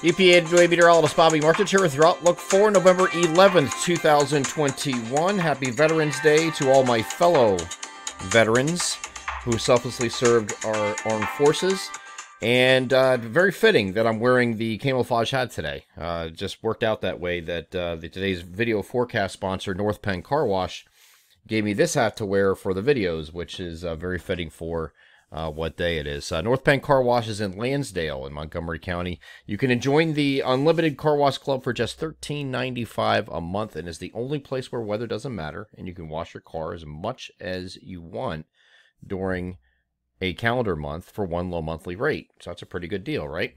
EPAWA meteorologist Bobby Martins here with your outlook for November 11th, 2021. Happy Veterans Day to all my fellow veterans who selflessly served our armed forces. And very fitting that I'm wearing the camouflage hat today. Just worked out that way that today's video forecast sponsor, North Penn Car Wash, gave me this hat to wear for the videos, which is very fitting for what day it is. North Penn Car Wash is in Lansdale in Montgomery County. You can join the Unlimited Car Wash Club for just $13.95 a month, and is the only place where weather doesn't matter, and you can wash your car as much as you want during a calendar month for one low monthly rate. So that's a pretty good deal, right?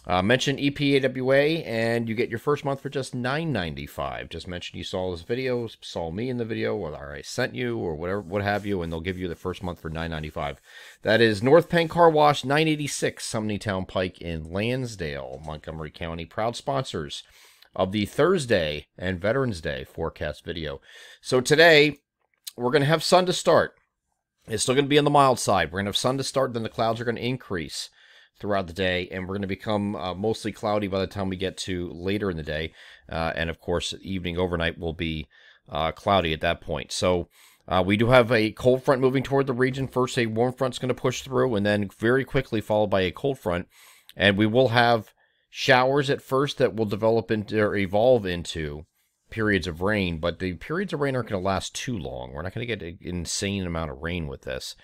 Mention EPAWA and you get your first month for just $9.95. Just mention you saw this video, saw me in the video, or I sent you, or whatever, what have you, and they'll give you the first month for $9.95. That is North Penn Car Wash, 986 Sumneytown Pike in Lansdale, Montgomery County. Proud sponsors of the Thursday and Veterans Day forecast video. So today, we're going to have sun to start. It's still going to be on the mild side. We're going to have sun to start, then the clouds are going to increase throughout the day, and we're going to become mostly cloudy by the time we get to later in the day. And, of course, evening overnight will be cloudy at that point. So we do have a cold front moving toward the region. First, a warm front's going to push through, and then very quickly followed by a cold front. And we will have showers at first that will develop into or evolve into periods of rain, but the periods of rain aren't going to last too long. We're not going to get an insane amount of rain with this.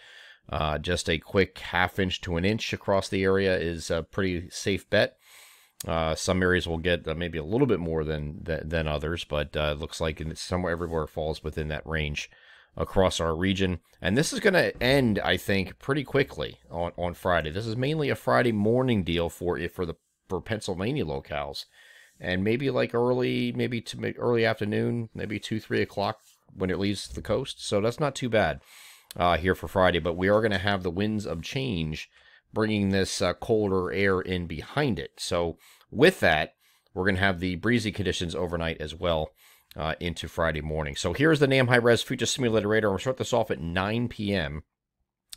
Just a quick half-inch to an inch across the area is a pretty safe bet. Some areas will get maybe a little bit more than others, but it looks like somewhere everywhere falls within that range across our region. And this is going to end, I think, pretty quickly on Friday. This is mainly a Friday morning deal for Pennsylvania locales. And maybe like early afternoon, maybe 2-3 o'clock when it leaves the coast. So that's not too bad here for Friday. But we are going to have the winds of change bringing this colder air in behind it. So with that, we're going to have the breezy conditions overnight as well into Friday morning. So here's the NAM high-res future simulated radar. We'll start this off at 9 p.m.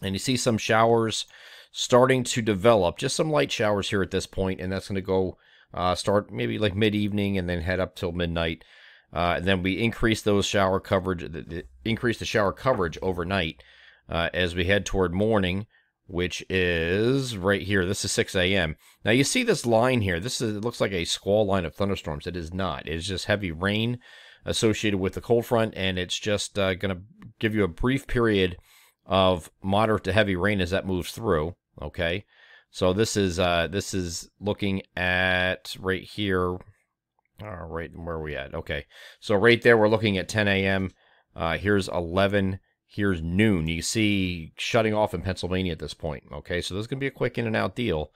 And you see some showers starting to develop. Just some light showers here at this point, and that's going to go start maybe like mid-evening and then head up till midnight. And then we increase those shower coverage, increase the shower coverage overnight as we head toward morning, which is right here. This is 6 a.m. Now you see this line here. It looks like a squall line of thunderstorms. It is not. It's just heavy rain associated with the cold front, and it's just going to give you a brief period of moderate to heavy rain as that moves through. Okay. So this is looking at right here, right where are we at? Okay, so right there we're looking at 10 a.m. Here's 11. Here's noon. You see shutting off in Pennsylvania at this point. Okay, so this is gonna be a quick in and out deal.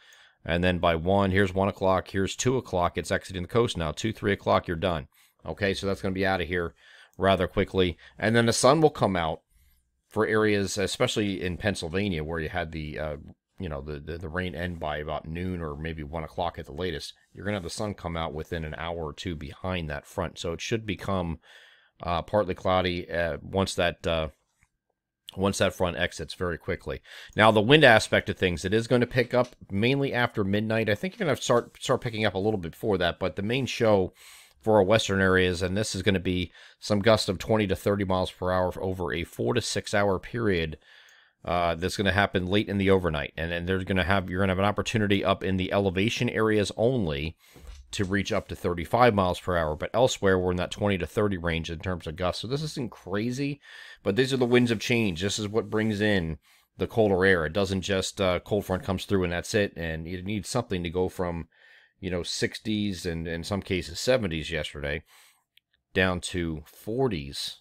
And then by 1, here's 1 o'clock. Here's 2 o'clock. It's exiting the coast now. 2, 3 o'clock, you're done. Okay, so that's gonna be out of here rather quickly. And then the sun will come out for areas, especially in Pennsylvania, where you had the the rain end by about noon or maybe 1 o'clock at the latest. You're going to have the sun come out within an hour or two behind that front. So it should become partly cloudy once that front exits very quickly. Now, the wind aspect of things, it is going to pick up mainly after midnight. I think you're going to start picking up a little bit before that, but the main show for our western areas, and this is going to be some gusts of 20 to 30 miles per hour over a 4 to 6 hour period. That's going to happen late in the overnight, and then you're going to have an opportunity up in the elevation areas only to reach up to 35 miles per hour, but elsewhere we're in that 20 to 30 range in terms of gusts. So this isn't crazy, but these are the winds of change. This is what brings in the colder air. It doesn't just cold front comes through and that's it, and you need something to go from 60s and in some cases 70s yesterday down to 40s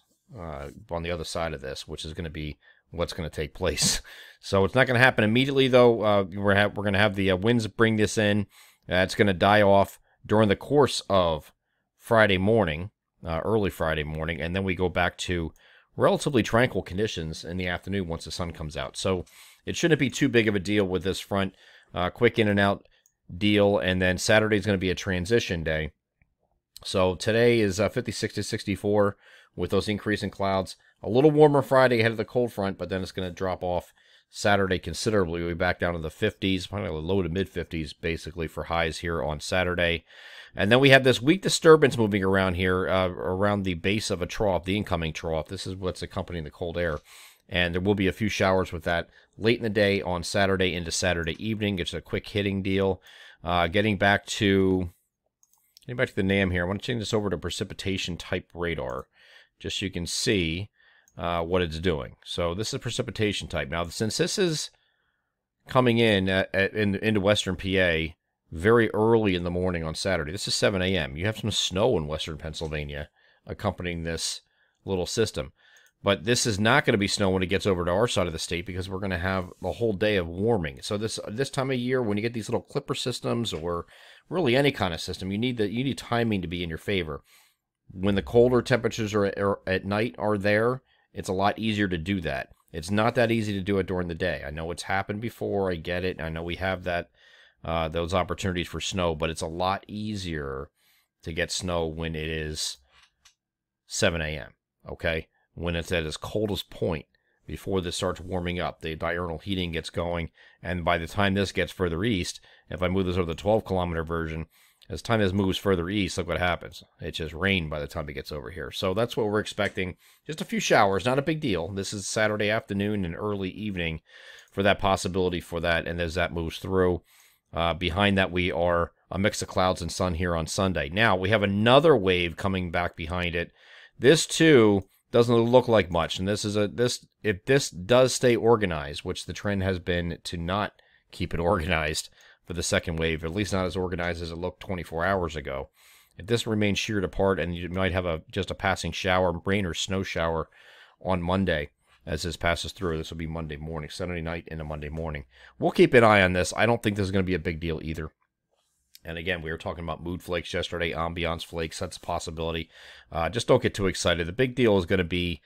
on the other side of this, which is going to be what's going to take place. So it's not going to happen immediately, though. We're going to have the winds bring this in. It's going to die off during the course of Friday morning, early Friday morning, and then we go back to relatively tranquil conditions in the afternoon once the sun comes out. So it shouldn't be too big of a deal with this front. Quick in and out deal, and then Saturday is going to be a transition day. So today is 56 to 64 with those increasing clouds. A little warmer Friday ahead of the cold front, but then it's going to drop off Saturday considerably. We'll be back down to the 50s, probably low to mid 50s, basically, for highs here on Saturday. And then we have this weak disturbance moving around here, around the base of a trough, the incoming trough. This is what's accompanying the cold air. And there will be a few showers with that late in the day on Saturday into Saturday evening. It's a quick hitting deal. Getting back to the NAM here, I want to change this over to precipitation type radar, just so you can see what it's doing. So this is precipitation type. Now, since this is coming into western PA very early in the morning on Saturday, this is 7 a.m. You have some snow in western Pennsylvania accompanying this little system. But this is not going to be snow when it gets over to our side of the state, because we're going to have a whole day of warming. So this time of year, when you get these little clipper systems, or really any kind of system, you need timing to be in your favor. When the colder temperatures are at night are there, it's a lot easier to do that. It's not that easy to do it during the day. I know it's happened before. I get it. I know we have those opportunities for snow, but it's a lot easier to get snow when it is 7 a.m. Okay. When it's at its coldest point, before this starts warming up, the diurnal heating gets going, and by the time this gets further east, if I move this over the 12-kilometer version, as time this moves further east, look what happens. It's just rain by the time it gets over here. So that's what we're expecting. Just a few showers, not a big deal. This is Saturday afternoon and early evening for that possibility for that, and as that moves through. Behind that, we are a mix of clouds and sun here on Sunday. Now, we have another wave coming back behind it. This, too, doesn't look like much, and if this does stay organized, which the trend has been to not keep it organized for the second wave, at least not as organized as it looked 24 hours ago. If this remains sheared apart, and you might have just a passing shower, rain or snow shower on Monday as this passes through. This will be Monday morning, Saturday night into Monday morning. We'll keep an eye on this. I don't think this is going to be a big deal either. And again, we were talking about mood flakes yesterday, ambiance flakes. That's a possibility. Just don't get too excited. The big deal is going to be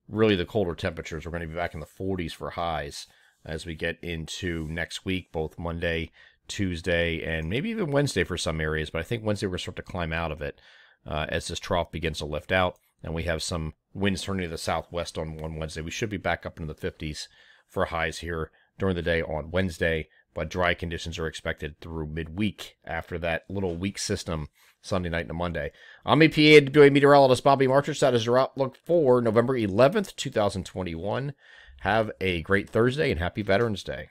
really the colder temperatures. We're going to be back in the 40s for highs as we get into next week, both Monday, Tuesday, and maybe even Wednesday for some areas. But I think Wednesday we're going to start to climb out of it as this trough begins to lift out. And we have some winds turning to the southwest on Wednesday. We should be back up into the 50s for highs here during the day on Wednesday. But dry conditions are expected through midweek after that little weak system Sunday night and Monday. I'm EPAWA meteorologist Bobby Marchich. That is your outlook for November 11th, 2021. Have a great Thursday and happy Veterans Day.